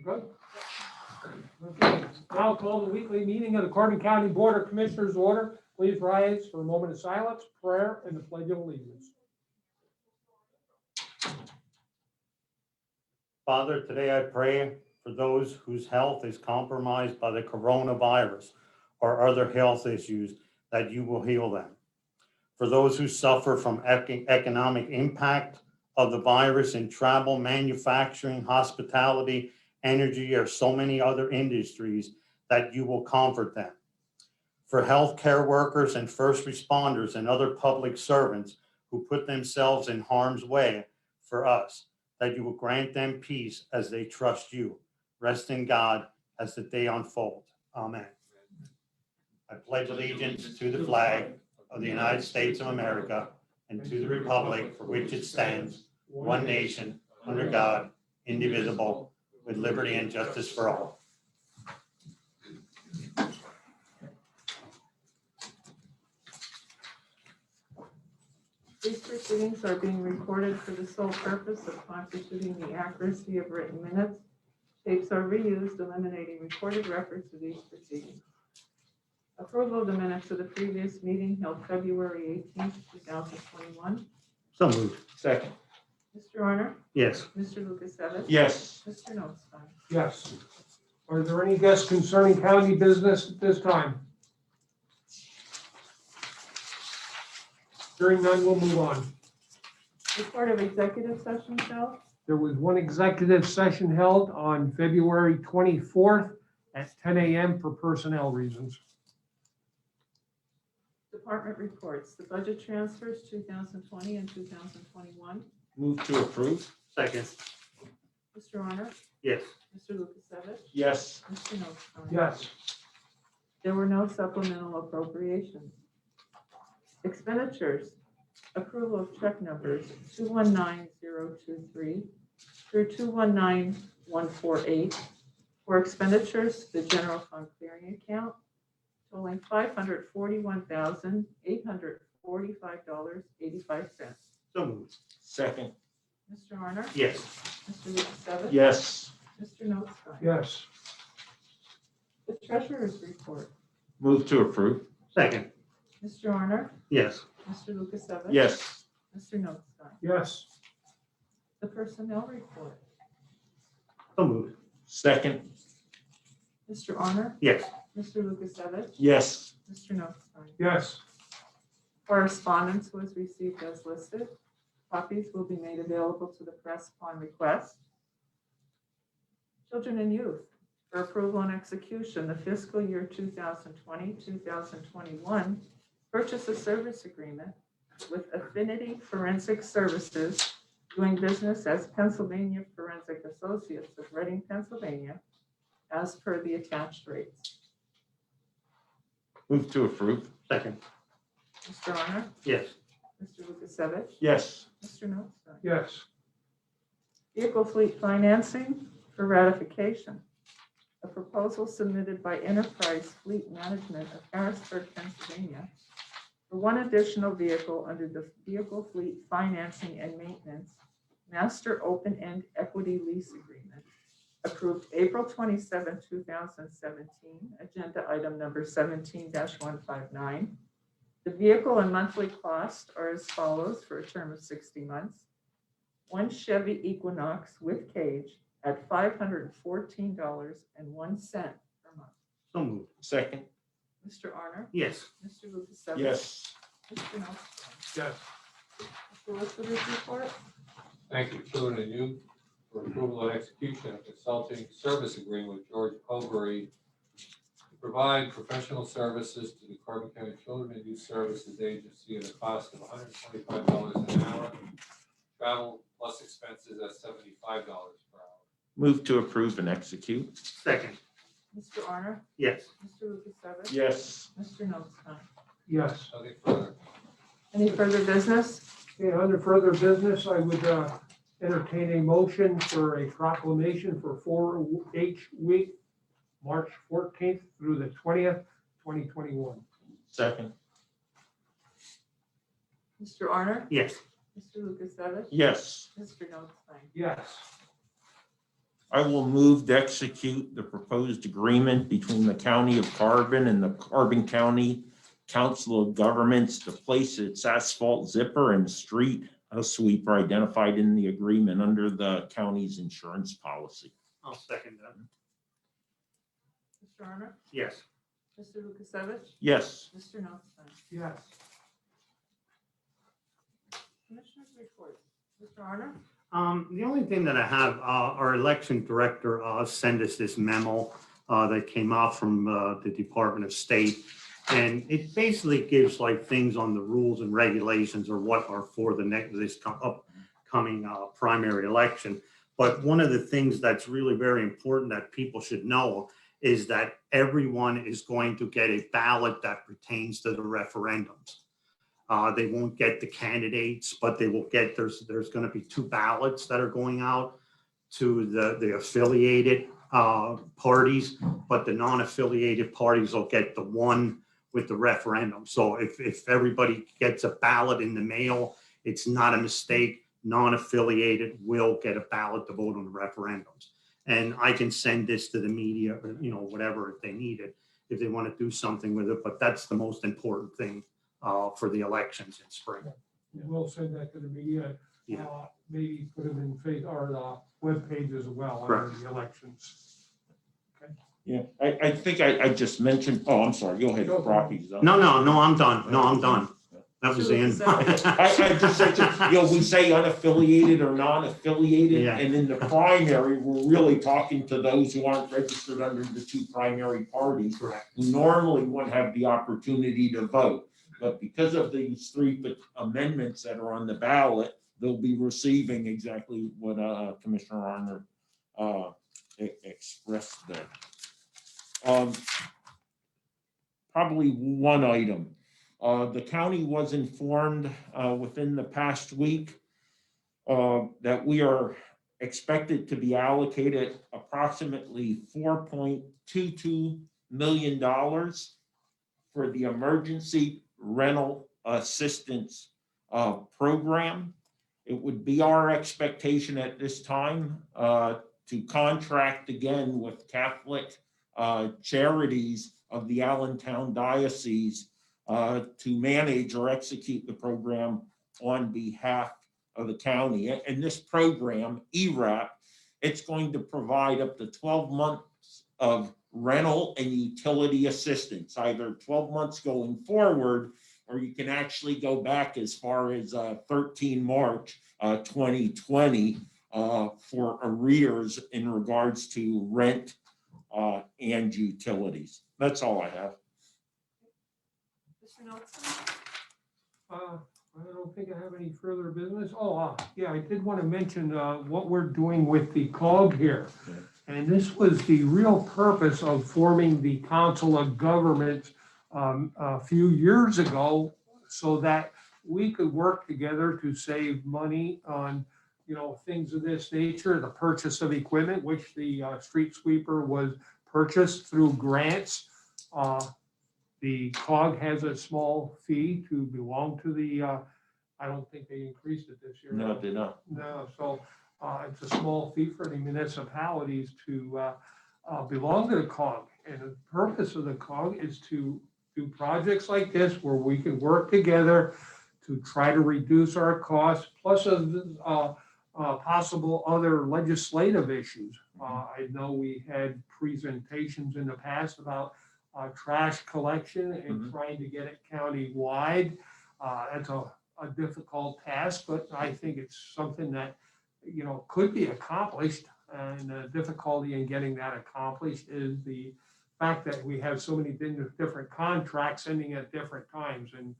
Good. Okay, now I'll call the weekly meeting of the Carbon County Board of Commissioners order. Please rise for a moment of silence, prayer, and the pledge of allegiance. Father, today I pray for those whose health is compromised by the coronavirus or other health issues, that you will heal them. For those who suffer from economic impact of the virus in travel, manufacturing, hospitality, energy, or so many other industries, that you will comfort them. For healthcare workers and first responders and other public servants who put themselves in harm's way for us, that you will grant them peace as they trust you. Rest in God as the day unfolds. Amen. I pledge allegiance to the flag of the United States of America and to the republic for which it stands, one nation, under God, indivisible, with liberty and justice for all. These proceedings are being recorded for the sole purpose of constituting the accuracy of written minutes. Tapes are reused, eliminating recorded records of these proceedings. Approval of the minutes of the previous meeting held February 18th, 2021. So moved. Second. Mr. Honor? Yes. Mr. Lukasevich? Yes. Mr. Notstein? Yes. Are there any guests concerning county business at this time? Hearing none, we'll move on. Report of executive session held. There was one executive session held on February 24th at 10 a.m. for personnel reasons. Department reports. The budget transfers 2020 and 2021. Move to approve. Second. Mr. Honor? Yes. Mr. Lukasevich? Yes. Mr. Notstein? Yes. There were no supplemental appropriations. Expenditures. Approval of check numbers 219023 through 219148 for expenditures to the general fund clearing account totaling $541,845.85. So moved. Second. Mr. Honor? Yes. Mr. Lukasevich? Yes. Mr. Notstein? Yes. The treasurer's report. Move to approve. Second. Mr. Honor? Yes. Mr. Lukasevich? Yes. Mr. Notstein? Yes. The personnel report. So moved. Second. Mr. Honor? Yes. Mr. Lukasevich? Yes. Mr. Notstein? Yes. Correspondence was received as listed. Copies will be made available to the press upon request. Children and youth, for approval and execution, the fiscal year 2020-2021 purchase of service agreement with Affinity Forensic Services, doing business as Pennsylvania Forensic Associates of Reading, Pennsylvania, as per the attached rates. Move to approve. Second. Mr. Honor? Yes. Mr. Lukasevich? Yes. Mr. Notstein? Yes. Vehicle fleet financing for ratification. A proposal submitted by Enterprise Fleet Management of Harrisburg, Pennsylvania, for one additional vehicle under the Vehicle Fleet Financing and Maintenance Master Open-End Equity Lease Agreement, approved April 27, 2017, agenda item number 17-159. The vehicle and monthly cost are as follows for a term of 60 months. One Chevy Equinox with cage at $514.01 per month. So moved. Second. Mr. Arner? Yes. Mr. Lukasevich? Yes. Mr. Notstein? Yes. Mr. Solicitor's report? Thank you, Children and Youth, for approval and execution of consulting service agreement with George Covery to provide professional services to the Carbon County Children and Youth Services Agency at a cost of $125 an hour. Travel plus expenses at $75 per hour. Move to approve and execute. Second. Mr. Arner? Yes. Mr. Lukasevich? Yes. Mr. Notstein? Yes. Nothing further. Any further business? Okay, under further business, I would entertain a motion for a proclamation for 4-H week, March 14th through the 20th, 2021. Second. Mr. Arner? Yes. Mr. Lukasevich? Yes. Mr. Notstein? Yes. I will move to execute the proposed agreement between the County of Carbon and the Carbon County Council of Governments to place its asphalt zipper and street sweeper identified in the agreement under the county's insurance policy. I'll second that. Mr. Honor? Yes. Mr. Lukasevich? Yes. Mr. Notstein? Yes. Commissioners report. Mr. Honor? The only thing that I have, our election director sent us this memo that came out from the Department of State. And it basically gives like things on the rules and regulations or what are for this upcoming primary election. But one of the things that's really very important that people should know is that everyone is going to get a ballot that pertains to the referendums. They won't get the candidates, but they will get, there's going to be 2 ballots that are going out to the affiliated parties, but the non-affiliated parties will get the one with the referendum. So if everybody gets a ballot in the mail, it's not a mistake. Non-affiliated will get a ballot to vote on the referendums. And I can send this to the media or, whatever, if they need it, if they want to do something with it. But that's the most important thing for the elections in spring. We'll send that to the media. Yeah. Maybe put them in our webpage as well under Correct. the elections. Yeah, I think I just mentioned, oh, I'm sorry, go ahead, Go. Rocky's up. No, I'm done. No, I'm done. That was the end. I just said, we say unaffiliated or non-affiliated, Yeah. and in the primary, we're really talking to those who aren't registered under the 2 primary parties, Correct. who normally wouldn't have the opportunity to vote. But because of these 3 amendments that are on the ballot, they'll be receiving exactly what Commissioner Arner expressed there. Probably one item. The county was informed within the past week that we are expected to be allocated approximately $4.22 million for the emergency rental assistance program. It would be our expectation at this time to contract again with Catholic charities of the Allentown Diocese to manage or execute the program on behalf of the county. And this program, ERAP, it's going to provide up to 12 months of rental and utility assistance, either 12 months going forward, or you can actually go back as far as 13 March 2020 for arrears in regards to rent and utilities. That's all I have. Mr. Notstein? I don't think I have any further business. Yeah, I did want to mention what we're doing with the COG here. Yeah. And this was the real purpose of forming the Council of Governments a few years ago, so that we could work together to save money on, things of this nature, the purchase of equipment, which the street sweeper was purchased through grants. The COG has a small fee to belong to the, I don't think they increased it this year. No, they don't. No, so it's a small fee for the municipalities to belong to the COG. And the purpose of the COG is to do projects like this where we can work together to try to reduce our costs, plus possible other legislative issues. I know we had presentations in the past about trash collection and trying to get it county-wide. That's a difficult task, but I think it's something that, could be accomplished. And the difficulty in getting that accomplished is the fact that we have so many different contracts ending at different times. And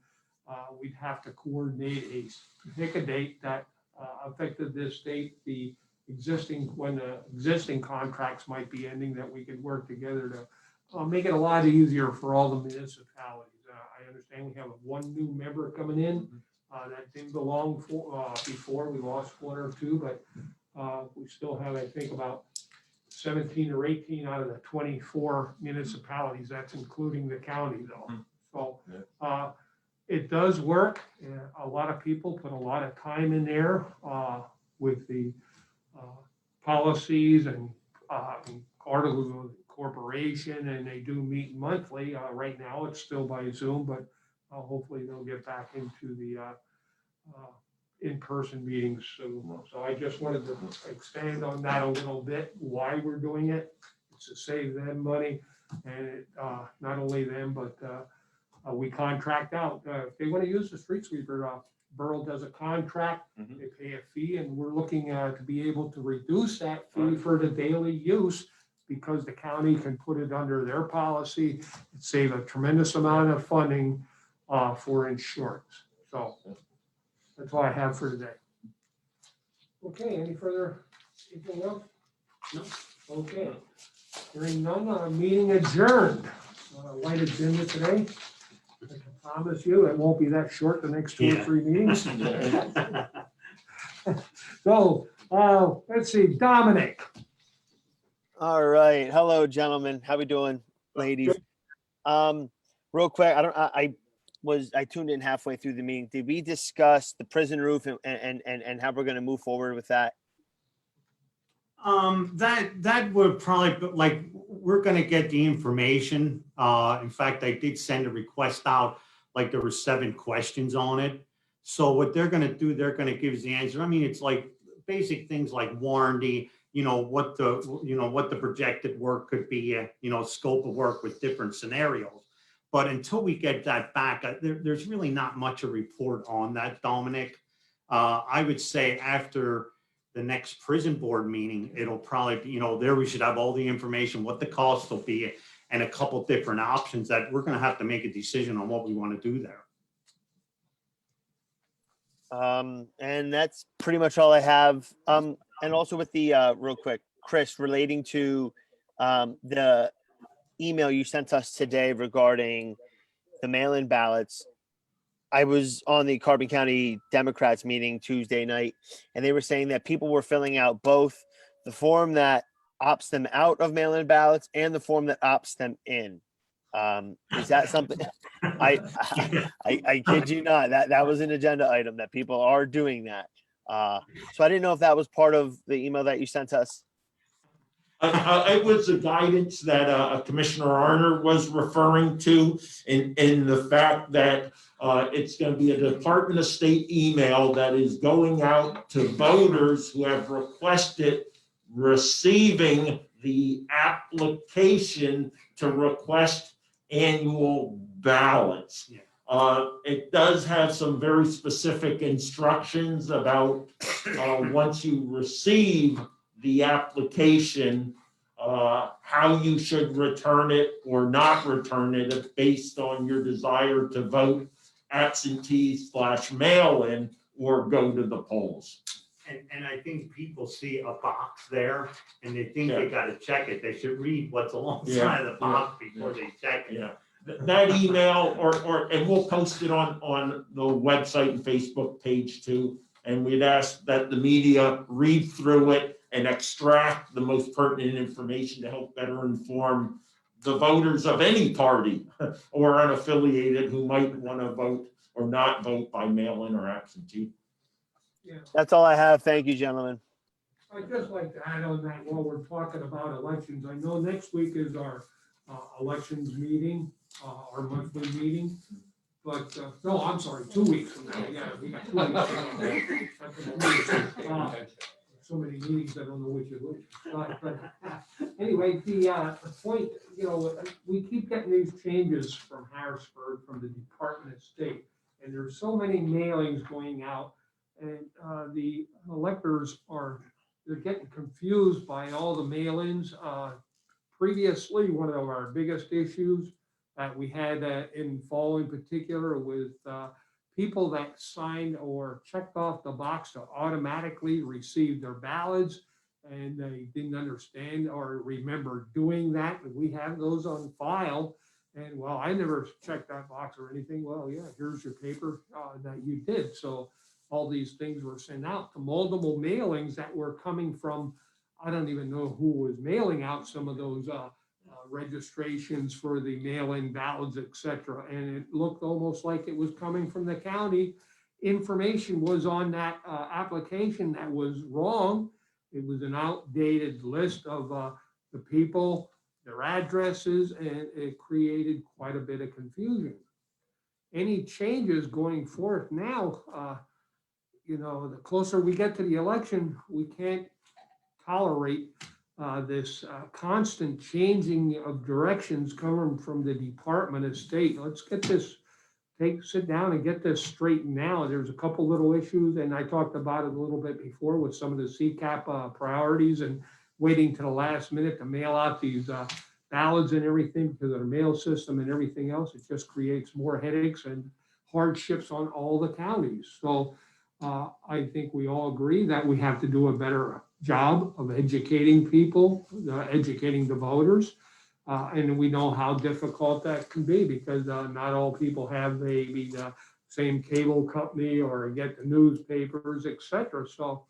we'd have to coordinate pick a date that affected this date, when the existing contracts might be ending, that we could work together to make it a lot easier for all the municipalities. I understand we have one new member coming in that didn't belong before. We lost 1 or 2, but we still have, I think, about 17 or 18 out of the 24 municipalities. That's including the county, though. So It does work. A lot of people put a lot of time in there with the policies and articles of incorporation, and they do meet monthly. Right now, it's still by Zoom, but hopefully they'll get back into the in-person meetings soon. So I just wanted to expand on that a little bit, why we're doing it. It's to save them money, and not only them, but we contract out. If they want to use the street sweeper, borough does a contract, Mhm. they pay a fee, and we're looking to be able to reduce that fee for the daily use because the county can put it under their policy and save a tremendous amount of funding for insurance. So that's all I have for today. Okay, any further, anything else? No? Okay. Hearing none, meeting adjourned. Light agenda today. I can promise you, it won't be that short the next 2 or Yeah. 3 meetings. So, let's see, Dominic. All right. Hello, gentlemen. How we doing, ladies? Real quick, I tuned in halfway through the meeting. Did we discuss the prison roof and how we're going to move forward with that? That would probably, like, we're gonna get the information. In fact, I did send a request out, like there were 7 questions on it. So what they're gonna do, they're gonna give us the answer. I mean, it's like basic things like warranty, what the projected work could be, scope of work with different scenarios. But until we get that back, there's really not much a report on that, Dominic. I would say after the next prison board meeting, it'll probably be, there we should have all the information, what the cost will be, and a couple different options that we're gonna have to make a decision on what we want to do there. And that's pretty much all I have. And also with the real quick, Chris, relating to the email you sent us today regarding the mail-in ballots. I was on the Carbon County Democrats meeting Tuesday night, and they were saying that people were filling out both the form that opts them out of mail-in ballots and the form that opts them in. Is that something? I kid you not. That was an agenda item that people are doing that. So I didn't know if that was part of the email that you sent us. It was the guidance that Commissioner Arner was referring to in the fact that it's going to be a Department of State email that is going out to voters who have requested receiving the application to request annual ballots. Yeah. It does have some very specific instructions about once you receive the application, how you should return it or not return it based on your desire to vote absentee/mail-in or go to the polls. And I think people see a box there and they think they gotta check it. They should read what's alongside of the box before they check it. Yeah, that email and we'll post it on the website and Facebook page too. And we'd ask that the media read through it and extract the most pertinent information to help better inform the voters of any party or unaffiliated who might want to vote or not vote by mail-in or absentee. Yeah, That's all I have. Thank you, gentlemen. I'd just like to add on that while we're talking about elections. I know next week is our elections meeting, our monthly meeting. But, no, I'm sorry, 2 weeks from now, yeah, we got 2 weeks. So many meetings, I don't know which is which. But anyway, the point, we keep getting these changes from Harrisburg, from the Department of State. And there's so many mailings going out, and the electors they're getting confused by all the mail-ins. Previously, one of our biggest issues that we had in fall in particular with people that signed or checked off the box to automatically receive their ballots, and they didn't understand or remember doing that. And we have those on file. And well, I never checked that box or anything. Well, yeah, here's your paper that you did. So all these things were sent out to multiple mailings that were coming from, I don't even know who was mailing out some of those registrations for the mail-in ballots, et cetera. And it looked almost like it was coming from the county. Information was on that application that was wrong. It was an outdated list of the people, their addresses, and it created quite a bit of confusion. Any changes going forth now, the closer we get to the election, we can't tolerate this constant changing of directions coming from the Department of State. Let's get this, sit down and get this straightened out. There's a couple little issues, and I talked about it a little bit before with some of the CCAP priorities and waiting to the last minute to mail out these ballots and everything because of the mail system and everything else. It just creates more headaches and hardships on all the counties. So I think we all agree that we have to do a better job of educating people, educating the voters. And we know how difficult that can be because not all people have maybe the same cable company or get the newspapers, et cetera. So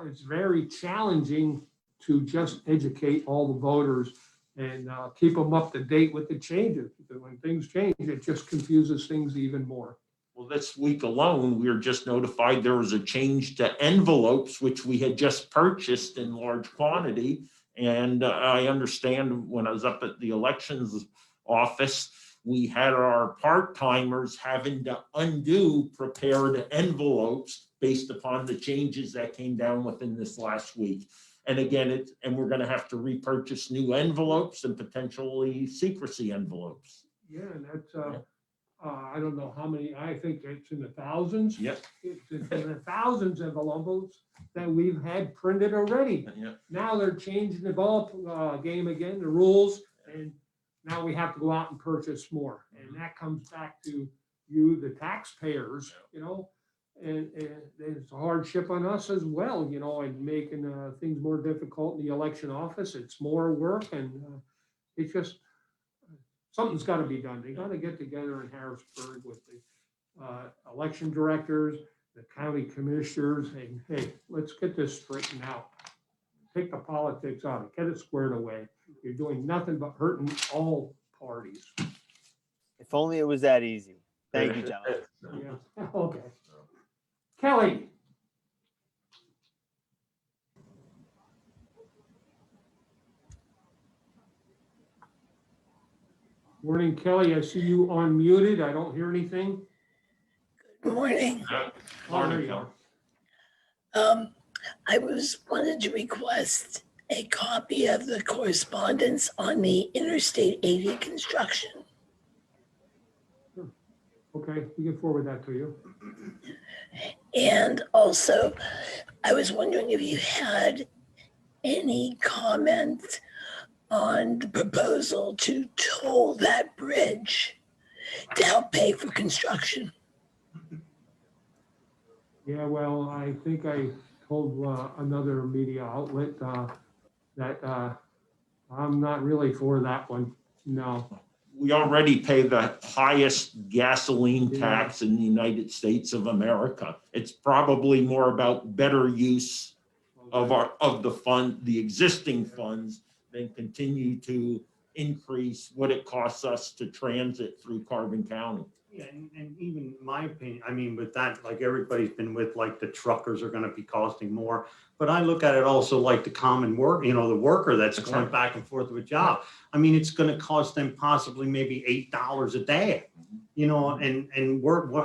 it's very challenging to just educate all the voters and keep them up to date with the changes. Because when things change, it just confuses things even more. Well, this week alone, we were just notified there was a change to envelopes, which we had just purchased in large quantity. And I understand when I was up at the elections office, we had our part-timers having to undo prepared envelopes based upon the changes that came down within this last week. And again, we're going to have to repurchase new envelopes and potentially secrecy envelopes. Yeah, and that's, I don't know how many, I think it's in the thousands. Yep. It's in the thousands of envelopes that we've had printed already. Yep. Now they're changing the ball game again, the rules, and now we have to go out and purchase more. And that comes back to you, the taxpayers, and it's a hardship on us as well, and making things more difficult in the election office. It's more work and it's just, something's got to be done. They got to get together in Harrisburg with the election directors, the county commissioners, and hey, let's get this straightened out. Take the politics out, get it squared away. You're doing nothing but hurting all parties. If only it was that easy. Thank you, gentlemen. Yeah, okay. Kelly. Morning, Kelly. I see you unmuted. I don't hear anything. Good morning. Oh, there you are. I wanted to request a copy of the correspondence on the Interstate 80 construction. Okay, we can forward that to you. And also, I was wondering if you had any comment on the proposal to toll that bridge to help pay for construction. Yeah, well, I think I told another media outlet that I'm not really for that one. No. We already pay the highest gasoline tax in the United States of America. It's probably more about better use of the existing funds than continue to increase what it costs us to transit through Carbon County. Yeah, and even my opinion, I mean, with that, like everybody's been with, like the truckers are gonna be costing more. But I look at it also like the common work, the worker that's going back and forth with a job. I mean, it's gonna cost them possibly maybe $8 a day, and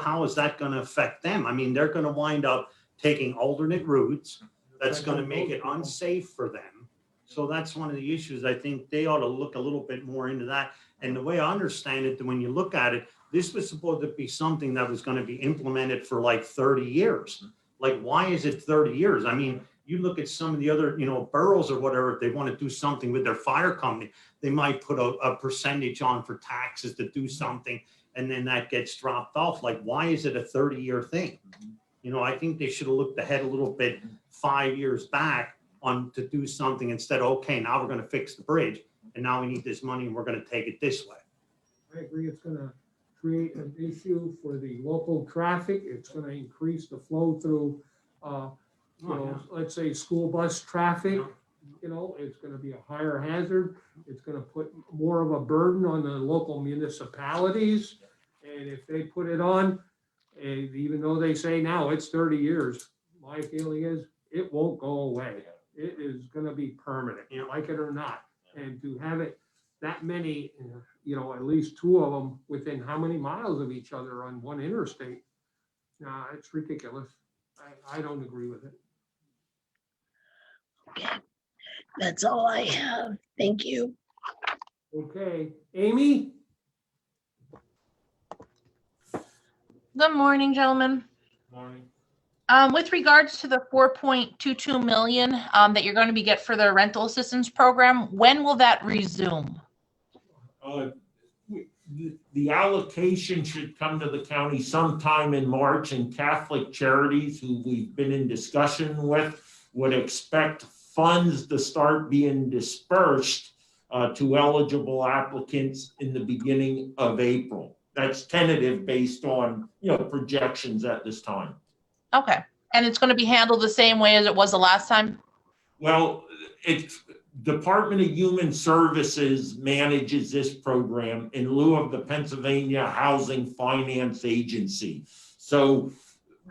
how is that gonna affect them? I mean, they're gonna wind up taking alternate routes. That's gonna make it unsafe for them. So that's one of the issues. I think they ought to look a little bit more into that. And the way I understand it, when you look at it, this was supposed to be something that was going to be implemented for like 30 years. Like, why is it 30 years? I mean, you look at some of the other, boroughs or whatever, if they want to do something with their fire company, they might put a percentage on for taxes to do something, and then that gets dropped off. Like, why is it a 30-year thing? I think they should have looked ahead a little bit 5 years back to do something instead of, okay, now we're going to fix the bridge, and now we need this money and we're going to take it this way. I agree. It's going to create an issue for the local traffic. It's going to increase the flow through, let's say school bus traffic. you know, it's gonna be a higher hazard. It's gonna put more of a burden on the local municipalities. And if they put it on, and even though they say now it's 30 years, my feeling is it won't go away. It is gonna be permanent, you like it or not. And to have it that many, you know, at least two of them within how many miles of each other on one interstate? It's ridiculous. I don't agree with it. Okay, that's all I have. Thank you. Okay, Amy? Good morning, gentlemen. Morning. With regards to the 4.22 million that you're going to be get for the rental assistance program, when will that resume? The allocation should come to the county sometime in March, and Catholic Charities, who we've been in discussion with, would expect funds to start being dispersed to eligible applicants in the beginning of April. That's tentative based on, projections at this time. Okay, and it's going to be handled the same way as it was the last time? Well, it's Department of Human Services manages this program in lieu of the Pennsylvania Housing Finance Agency. So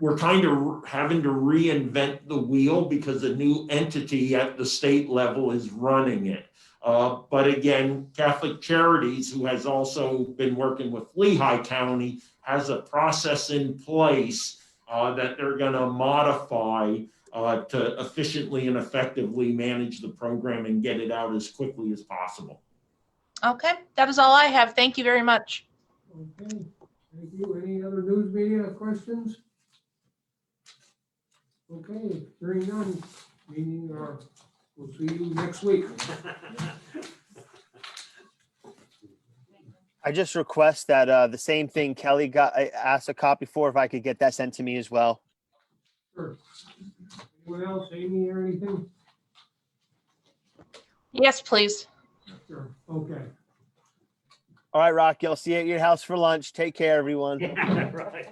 we're kind of having to reinvent the wheel because a new entity at the state level is running it. But again, Catholic Charities, who has also been working with Lehigh County, has a process in place that they're going to modify to efficiently and effectively manage the program and get it out as quickly as possible. Okay, that is all I have. Thank you very much. Okay, thank you. Any other news media questions? Okay, hearing none, meeting, we'll see you next week. I just request that the same thing Kelly I asked a copy for, if I could get that sent to me as well. Sure. Anyone else, Amy, or anything? Yes, please. Sure, okay. All right, Rocky, I'll see you at your house for lunch. Take care, everyone. Yeah, right.